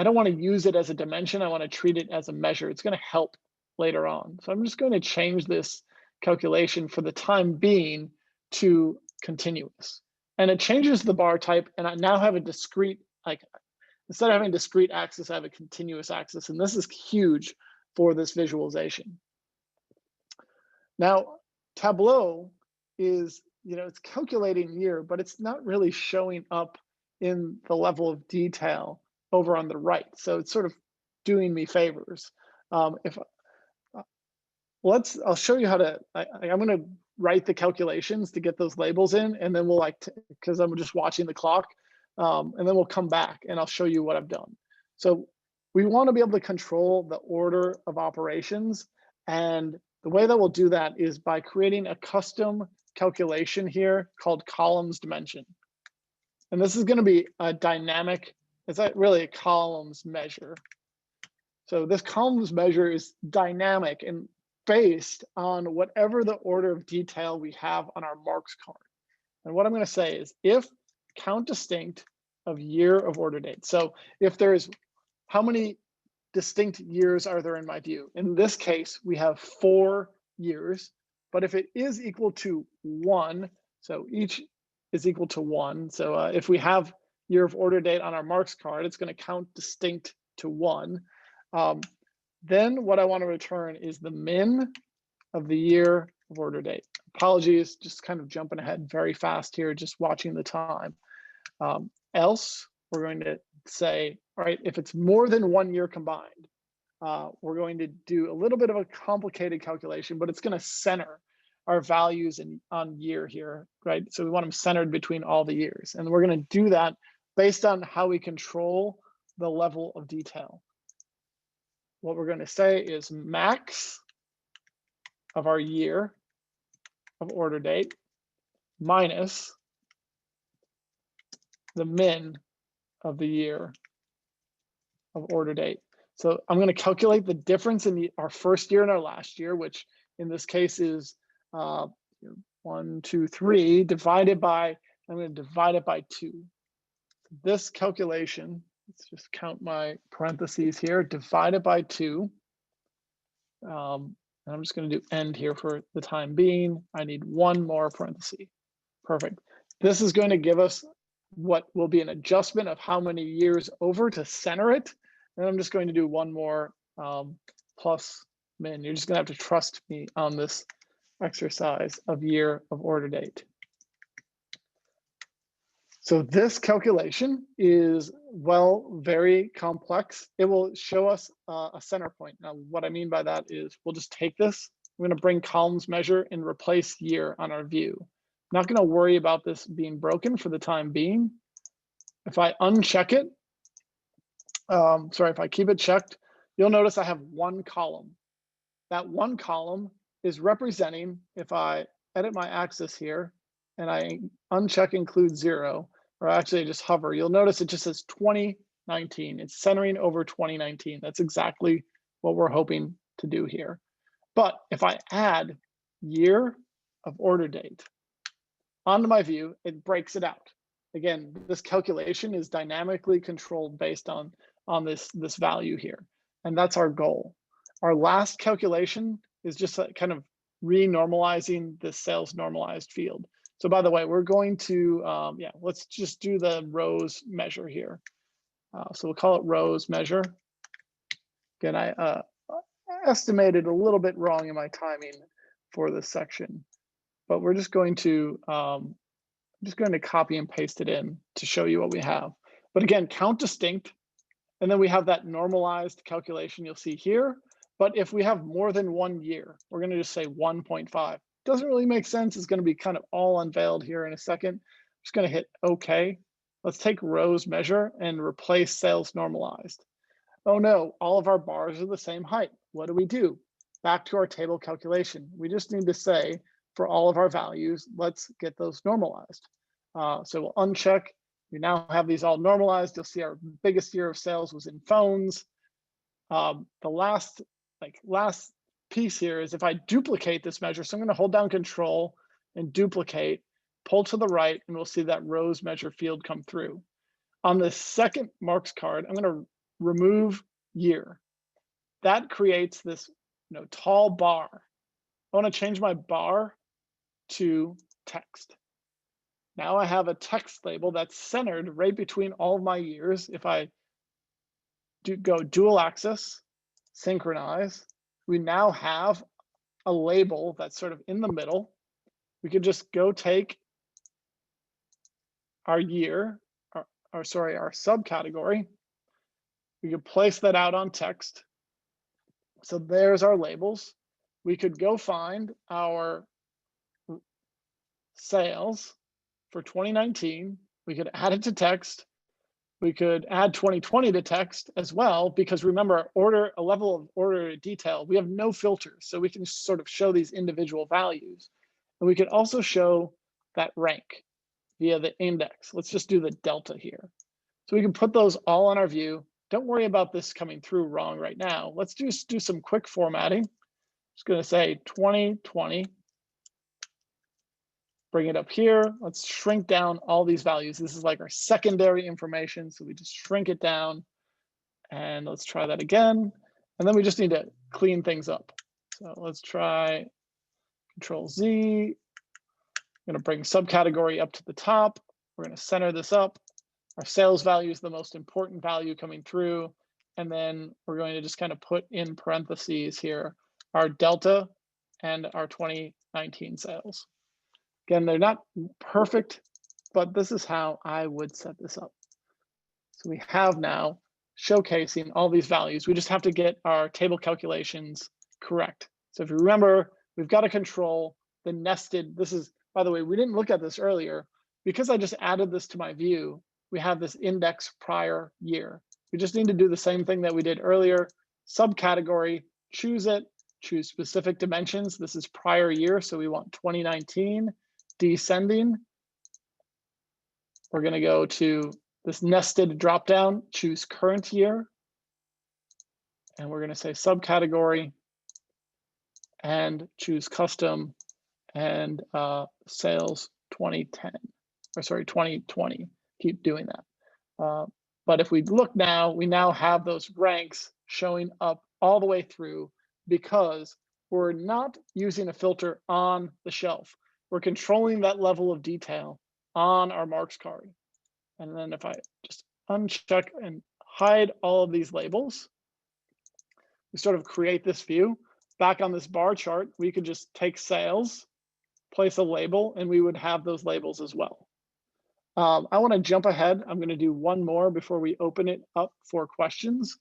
don't want to use it as a dimension. I want to treat it as a measure. It's going to help later on. So I'm just going to change this calculation for the time being to continuous. And it changes the bar type. And I now have a discrete, like, instead of having a discrete axis, I have a continuous axis. And this is huge for this visualization. Now, Tableau is, it's calculating year, but it's not really showing up in the level of detail over on the right. So it's sort of doing me favors. I'll show you how to, I'm going to write the calculations to get those labels in, and then we'll because I'm just watching the clock, and then we'll come back and I'll show you what I've done. So we want to be able to control the order of operations. And the way that we'll do that is by creating a custom calculation here called columns dimension. And this is going to be a dynamic, it's really a columns measure. So this columns measure is dynamic and based on whatever the order of detail we have on our marks card. And what I'm going to say is if count distinct of year of order date. So if there's, how many distinct years are there in my view? In this case, we have 4 years, but if it is equal to 1, so each is equal to 1. So if we have year of order date on our marks card, it's going to count distinct to 1. Then what I want to return is the min of the year of order date. Apologies, just kind of jumping ahead very fast here, just watching the time. Else, we're going to say, all right, if it's more than 1 year combined, we're going to do a little bit of a complicated calculation, but it's going to center our values on year here, right? So we want them centered between all the years. And we're going to do that based on how we control the level of detail. What we're going to say is max of our year of order date minus the min of the year of order date. So I'm going to calculate the difference in our first year and our last year, which in this case is 1, 2, 3 divided by, I'm going to divide it by 2. This calculation, let's just count my parentheses here, divided by 2. And I'm just going to do end here for the time being. I need one more parenthesis. Perfect. This is going to give us what will be an adjustment of how many years over to center it. And I'm just going to do one more plus min. You're just going to have to trust me on this exercise of year of order date. So this calculation is, well, very complex. It will show us a center point. Now, what I mean by that is we'll just take this. We're going to bring columns measure and replace year on our view. I'm not going to worry about this being broken for the time being. If I uncheck it, if I keep it checked, you'll notice I have one column. That one column is representing, if I edit my axis here and I uncheck include 0, or actually just hover, you'll notice it just says 2019. It's centering over 2019. That's exactly what we're hoping to do here. But if I add year of order date onto my view, it breaks it out. Again, this calculation is dynamically controlled based on this value here. And that's our goal. Our last calculation is just kind of renormalizing this sales normalized field. So by the way, we're going to, let's just do the rows measure here. So we'll call it rows measure. Again, I estimated a little bit wrong in my timing for this section, but we're just going to copy and paste it in to show you what we have. But again, count distinct, and then we have that normalized calculation you'll see here. But if we have more than 1 year, we're going to just say 1.5. Doesn't really make sense. It's going to be kind of all unveiled here in a second. I'm just going to hit OK. Let's take rows measure and replace sales normalized. Oh no, all of our bars are the same height. What do? Back to our table calculation. We just need to say for all of our values, let's get those normalized. So we'll uncheck. We now have these all normalized. You'll see our biggest year of sales was in phones. The last piece here is if I duplicate this measure, so I'm going to hold down Control and duplicate, pull to the right, and we'll see that rows measure field come through. On the second marks card, I'm going to remove year. That creates this tall bar. I want to change my bar to text. Now I have a text label that's centered right between all of my years. If I go dual axis, synchronize, we now have a label that's sort of in the middle. We could just go take our year, our subcategory. We could place that out on text. So there's our labels. We could go find our sales for 2019. We could add it to text. We could add 2020 to text as well, because remember, a level of order detail, we have no filters, so we can sort of show these individual values. And we could also show that rank via the index. Let's just do the delta here. So we can put those all on our view. Don't worry about this coming through wrong right now. Let's just do some quick formatting. Just going to say 2020. Bring it up here. Let's shrink down all these values. This is like our secondary information. So we just shrink it down, and let's try that again. And then we just need to clean things up. So let's try Control Z. I'm going to bring subcategory up to the top. We're going to center this up. Our sales value is the most important value coming through. And then we're going to just kind of put in parentheses here our delta and our 2019 sales. Again, they're not perfect, but this is how I would set this up. So we have now showcasing all these values. We just have to get our table calculations correct. So if you remember, we've got to control the nested. This is, by the way, we didn't look at this earlier. Because I just added this to my view, we have this index prior year. We just need to do the same thing that we did earlier. Subcategory, choose it, choose specific dimensions. This is prior year, so we want 2019. descending, we're going to go to this nested dropdown, choose current year, and we're going to say subcategory and choose custom and sales 2010, or sorry, 2020. Keep doing that. But if we look now, we now have those ranks showing up all the way through because we're not using a filter on the shelf. We're controlling that level of detail on our marks card. And then if I just uncheck and hide all of these labels, we sort of create this view. Back on this bar chart, we could just take sales, place a label, and we would have those labels as well. I want to jump ahead. I'm going to do one more before we open it up for questions.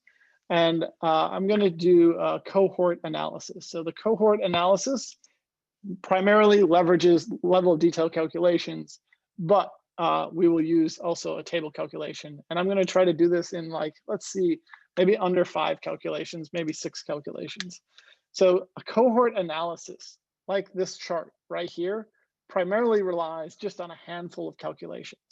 And I'm going to do a cohort analysis. So the cohort analysis primarily leverages level of detail calculations, but we will use also a table calculation. And I'm going to try to do this in, like, let's see, maybe under 5 calculations, maybe 6 calculations. So a cohort analysis, like this chart right here, primarily relies just on a handful of calculations.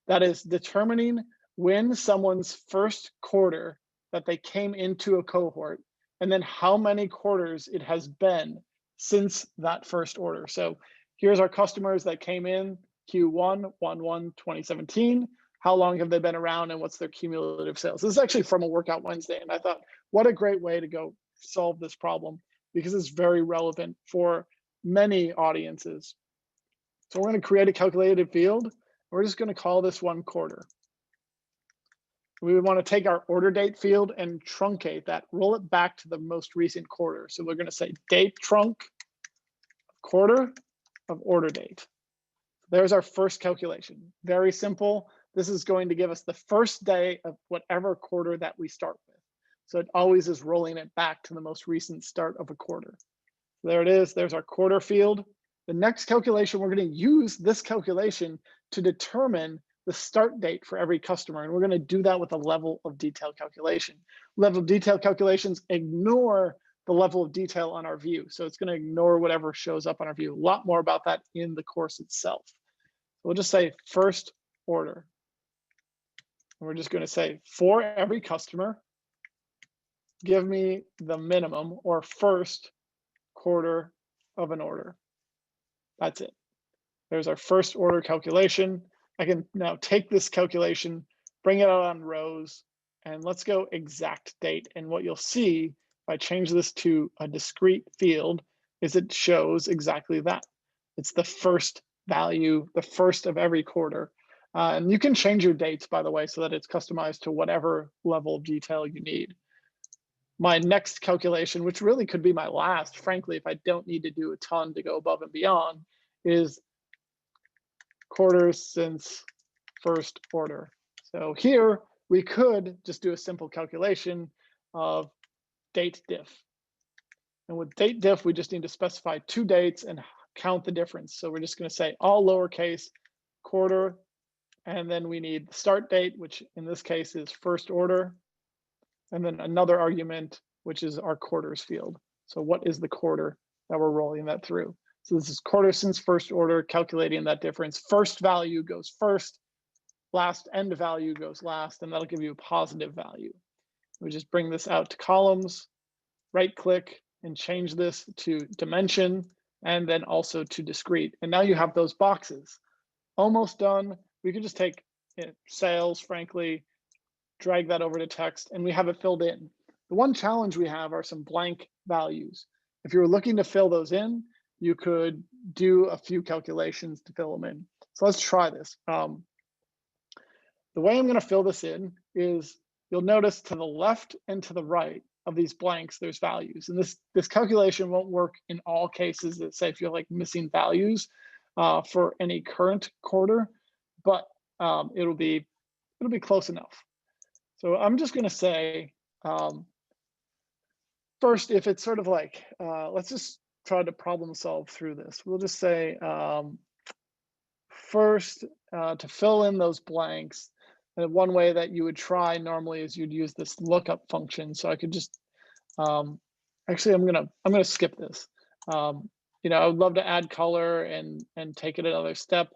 That is determining when someone's first quarter that they came into a cohort, and then how many quarters it has been since that first order. So here's our customers that came in Q1, 1/1/2017. How long have they been around and what's their cumulative sales? This is actually from a Workout Wednesday, and I thought, what a great way to go solve this problem, because it's very relevant for many audiences. So we're going to create a calculated field. We're just going to call this one quarter. We would want to take our order date field and truncate that, roll it back to the most recent quarter. So we're going to say date trunc quarter of order date. There's our first calculation. Very simple. This is going to give us the first day of whatever quarter that we start with. So it always is rolling it back to the most recent start of a quarter. There it is. There's our quarter field. The next calculation, we're going to use this calculation to determine the start date for every customer. And we're going to do that with a level of detail calculation. Level of detail calculations ignore the level of detail on our view. So it's going to ignore whatever shows up on our view. A lot more about that in the course itself. We'll just say first order. And we're just going to say for every customer, give me the minimum or first quarter of an order. That's it. There's our first order calculation. I can now take this calculation, bring it out on rows, and let's go exact date. And what you'll see, if I change this to a discrete field, is it shows exactly that. It's the first value, the first of every quarter. And you can change your dates, by the way, so that it's customized to whatever level of detail you need. My next calculation, which really could be my last, frankly, if I don't need to do a ton to go above and beyond, is quarters since first order. So here we could just do a simple calculation of date diff. And with date diff, we just need to specify 2 dates and count the difference. So we're just going to say all lowercase quarter, and then we need the start date, which in this case is first order, and then another argument, which is our quarters field. So what is the quarter that we're rolling that through? So this is quarter since first order, calculating that difference. First value goes first, last end value goes last, and that'll give you a positive value. We just bring this out to columns, right click, and change this to dimension, and then also to discrete. And now you have those boxes. Almost done. We could just take sales, frankly, drag that over to text, and we have it filled in. The one challenge we have are some blank values. If you're looking to fill those in, you could do a few calculations to fill them in. So let's try this. The way I'm going to fill this in is, you'll notice to the left and to the right of these blanks, there's values. And this calculation won't work in all cases that say if you're like missing values for any current quarter, but it'll be close enough. So I'm just going to say, first, if it's sort of like, let's just try to problem solve through this. We'll just say, first, to fill in those blanks, and one way that you would try normally is you'd use this lookup function. So I could just, actually, I'm gonna skip this. I would love to add color and take it another step,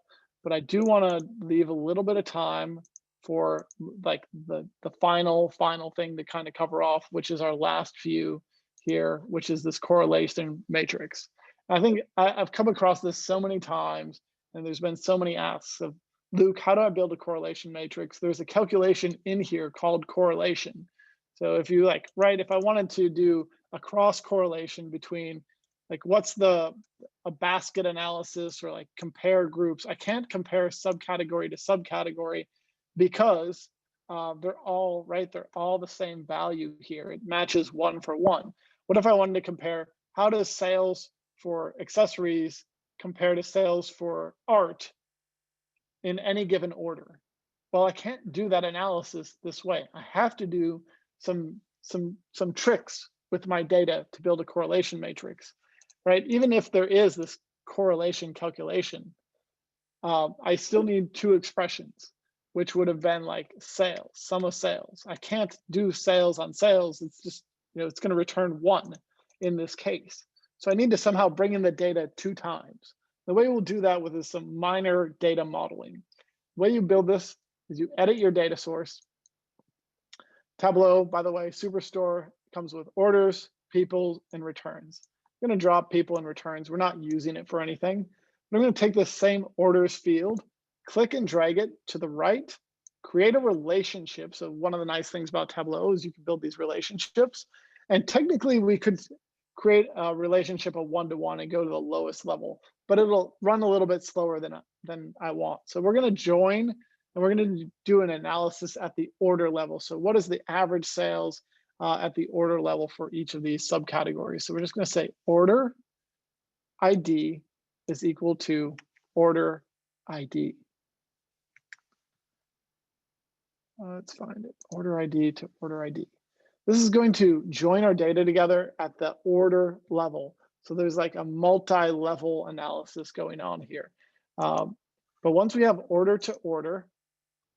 but I do want to leave a little bit of time for like the final thing to kind of cover off, which is our last view here, which is this correlation matrix. I think I've come across this so many times, and there's been so many asks of, Luke, how do I build a correlation matrix? There's a calculation in here called correlation. So if you if I wanted to do a cross correlation between what's a basket analysis or compare groups, I can't compare subcategory to subcategory because they're all they're all the same value here. It matches 1 for 1. What if I wanted to compare, how does sales for accessories compare to sales for art in any given order? Well, I can't do that analysis this way. I have to do some tricks with my data to build a correlation matrix, right? Even if there is this correlation calculation, I still need 2 expressions, which would have been sales, sum of sales. I can't do sales on sales. It's just, it's going to return 1 in this case. So I need to somehow bring in the data 2 times. The way we'll do that with is some minor data modeling. The way you build this is you edit your data source. Tableau, by the way, Superstore comes with orders, people, and returns. I'm going to drop people and returns. We're not using it for anything. But I'm going to take this same orders field, click and drag it to the right, create a relationship. So one of the nice things about Tableau is you can build these relationships. And technically, we could create a relationship of 1-to-1 and go to the lowest level, but it'll run a little bit slower than I want. So we're going to join, and we're going to do an analysis at the order level. So what is the average sales at the order level for each of these subcategories? So we're just going to say order ID is equal to order ID. Let's find it, order ID to order ID. This is going to join our data together at the order level. So there's a multi-level analysis going on here. But once we have order to order,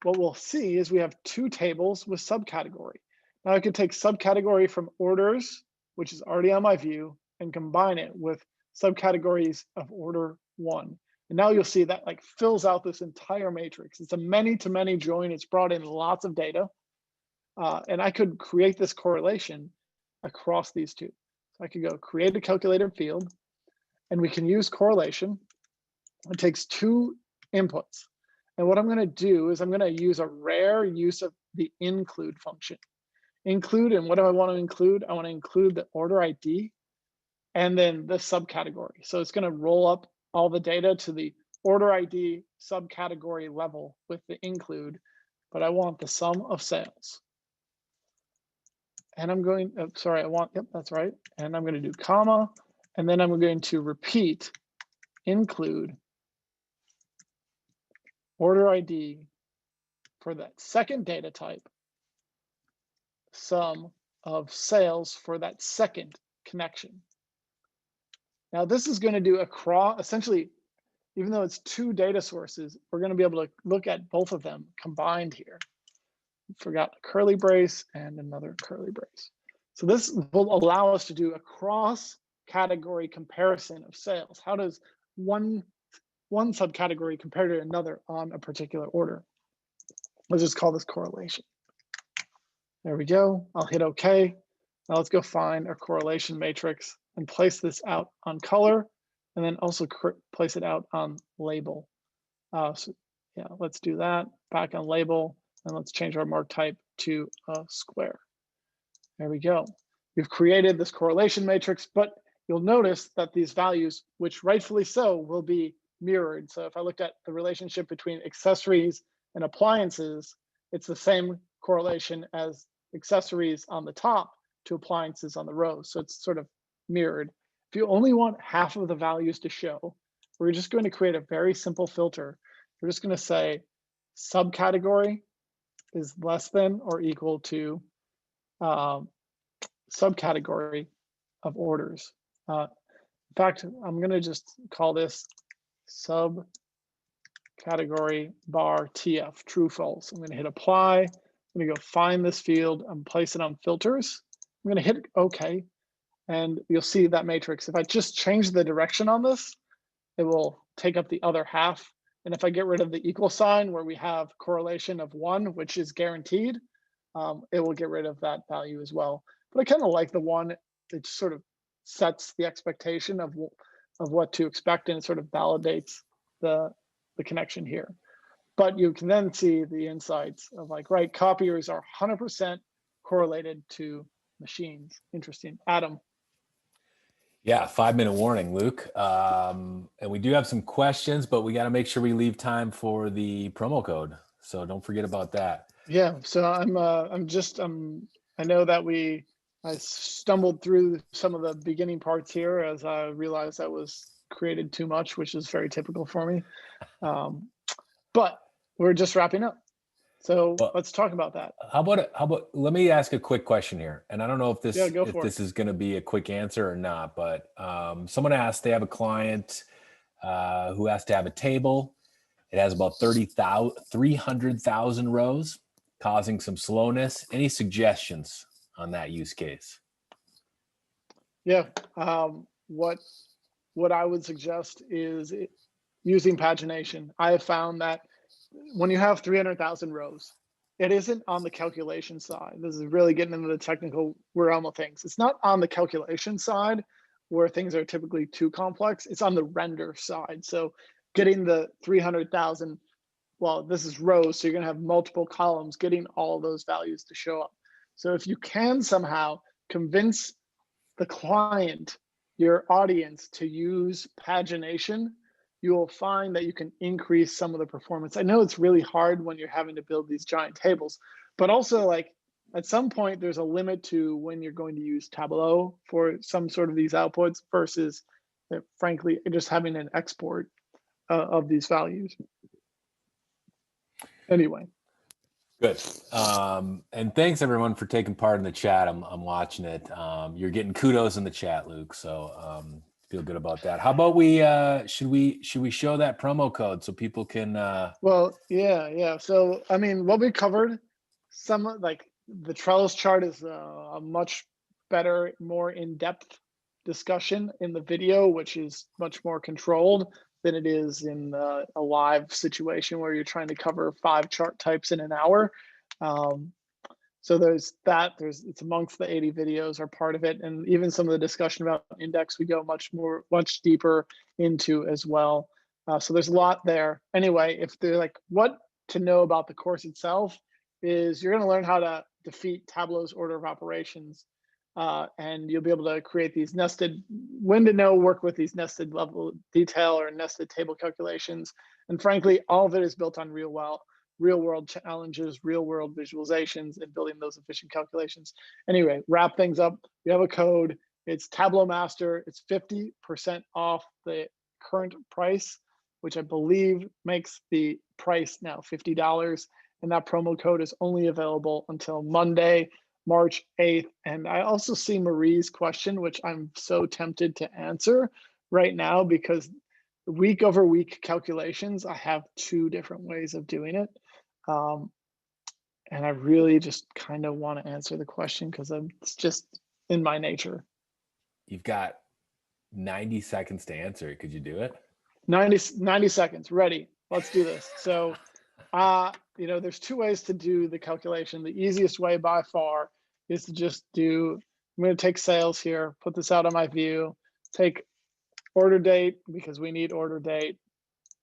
what we'll see is we have 2 tables with subcategory. Now I could take subcategory from orders, which is already on my view, and combine it with subcategories of order 1. And now you'll see that fills out this entire matrix. It's a many-to-many join. It's brought in lots of data. And I could create this correlation across these 2. So I could go create a calculated field, and we can use correlation. It takes 2 inputs. And what I'm going to do is I'm going to use a rare use of the include function. Include, and what do I want to include? I want to include the order ID and then the subcategory. So it's going to roll up all the data to the order ID subcategory level with the include, but I want the sum of sales. And I'm going, yep, that's right. And I'm going to do comma, and then I'm going to repeat include order ID for that second data type, sum of sales for that second connection. Now this is going to do essentially, even though it's 2 data sources, we're going to be able to look at both of them combined here. Forgot a curly brace and another curly brace. So this will allow us to do a cross-category comparison of sales. How does one subcategory compare to another on a particular order? Let's just call this correlation. There we go. I'll hit OK. Now let's go find our correlation matrix and place this out on color, and then also place it out on label. So yeah, let's do that. Back on label, and let's change our mark type to a square. There we go. We've created this correlation matrix, but you'll notice that these values, which rightfully so, will be mirrored. So if I looked at the relationship between accessories and appliances, it's the same correlation as accessories on the top to appliances on the row. So it's sort of mirrored. If you only want half of the values to show, we're just going to create a very simple filter. We're just going to say subcategory is less than or equal to subcategory of orders. In fact, I'm going to just call this subcategory bar TF, true, false. I'm going to hit apply. I'm going to go find this field and place it on filters. I'm going to hit OK. and you'll see that matrix. If I just change the direction on this, it will take up the other half. And if I get rid of the equal sign where we have correlation of 1, which is guaranteed, it will get rid of that value as well. But I kind of like the 1. It sort of sets the expectation of what to expect, and it sort of validates the connection here. But you can then see the insights of like, right, copiers are 100% correlated to machines. Interesting. Adam. Yeah, 5-minute warning, Luke. And we do have some questions, but we got to make sure we leave time for the promo code. So don't forget about that. Yeah. So I know that I stumbled through some of the beginning parts here as I realized I was created too much, which is very typical for me. But we're just wrapping up. So let's talk about that. How about let me ask a quick question here. And I don't know if this is going to be a quick answer or not, but someone asked, they have a client who has to have a table. It has about 300,000 rows, causing some slowness. Any suggestions on that use case? Yeah. What I would suggest is using pagination. I have found that when you have 300,000 rows, it isn't on the calculation side. This is really getting into the technical realm of things. It's not on the calculation side where things are typically too complex. It's on the render side. So getting the 300,000, well, this is rows, so you're going to have multiple columns, getting all those values to show up. So if you can somehow convince the client, your audience, to use pagination, you will find that you can increase some of the performance. I know it's really hard when you're having to build these giant tables, but also like at some point there's a limit to when you're going to use Tableau for some sort of these outputs versus frankly just having an export of these values. Anyway. Good. And thanks everyone for taking part in the chat. I'm watching it. You're getting kudos in the chat, Luke. So feel good about that. How about we should we show that promo code so people can Well, yeah. So I mean, what we covered, some like the Trellis chart is a much better, more in-depth discussion in the video, which is much more controlled than it is in a live situation where you're trying to cover 5 chart types in an hour. So there's that. It's amongst the 80 videos are part of it, and even some of the discussion about index we go much deeper into as well. So there's a lot there. Anyway, if they're like, what to know about the course itself is you're going to learn how to defeat Tableau's order of operations, and you'll be able to create these nested, work with these nested level detail or nested table calculations. And frankly, all of it is built on real world challenges, real world visualizations, and building those efficient calculations. Anyway, wrap things up. You have a code. It's Tableau Master. It's 50% off the current price, which I believe makes the price now $50. And that promo code is only available until Monday, March 8th. And I also see Marie's question, which I'm so tempted to answer right now because week over week calculations, I have 2 different ways of doing it. And I really just kind of want to answer the question because it's just in my nature. You've got 90 seconds to answer it. Could you do it? 90 seconds. Ready. Let's do this. So, there's 2 ways to do the calculation. The easiest way by far is to just I'm going to take sales here, put this out on my view, take order date because we need order date.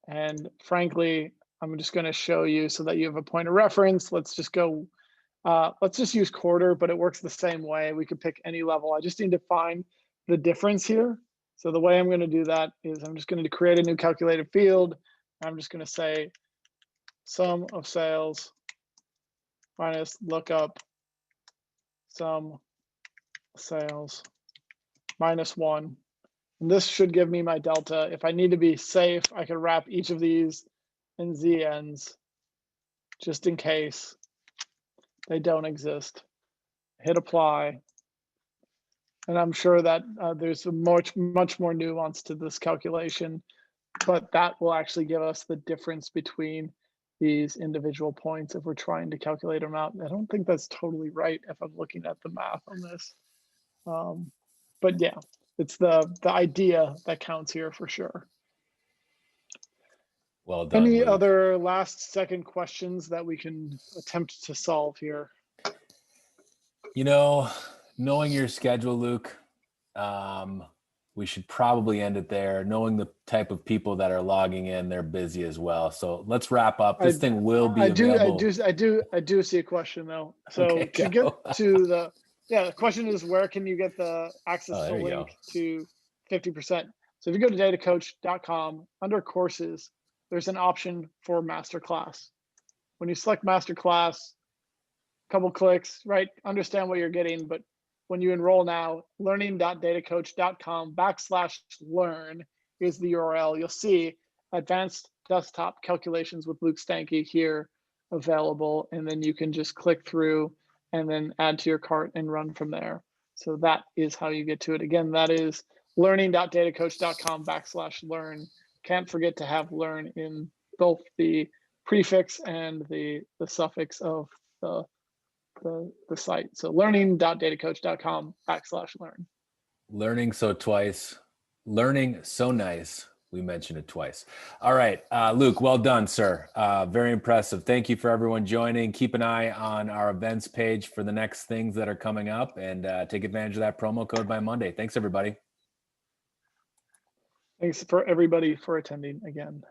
And frankly, I'm just going to show you so that you have a point of reference. Let's just go, let's just use quarter, but it works the same way. We could pick any level. I just need to find the difference here. So the way I'm going to do that is I'm just going to create a new calculated field. I'm just going to say sum of sales minus lookup sum sales minus 1. And this should give me my delta. If I need to be safe, I can wrap each of these in ZNs just in case they don't exist. Hit apply. And I'm sure that there's a much more nuance to this calculation, but that will actually give us the difference between these individual points if we're trying to calculate them out. I don't think that's totally right if I'm looking at the math on this. but yeah, it's the idea that counts here for sure. Well done, Any Luke. other last second questions that we can attempt to solve here? You know, knowing your schedule, Luke, we should probably end it there. Knowing the type of people that are logging in, they're busy as well. So let's wrap up. This thing will be available. I do see a question though. So Okay, to get to the question is, where can you get the access to link to 50%? So if you go to datacoach.com, under courses, there's an option for Masterclass. When you select Masterclass, couple clicks, right? Understand what you're getting, but when you enroll now, learning.datacoach.com/learn is the URL. You'll see advanced desktop calculations with Luke Stanky here available, and then you can just click through and then add to your cart and run from there. So that is how you get to it. Again, that is learning.datacoach.com/learn. Can't forget to have learn in both the prefix and the suffix of the site. So learning.datacoach.com/learn. Learning so twice, learning so nice. We mentioned it twice. All right, Luke, well done, sir. Very impressive. Thank you for everyone joining. Keep an eye on our events page for the next things that are coming up, and take advantage of that promo code by Monday. Thanks, everybody. Thanks for everybody for attending again.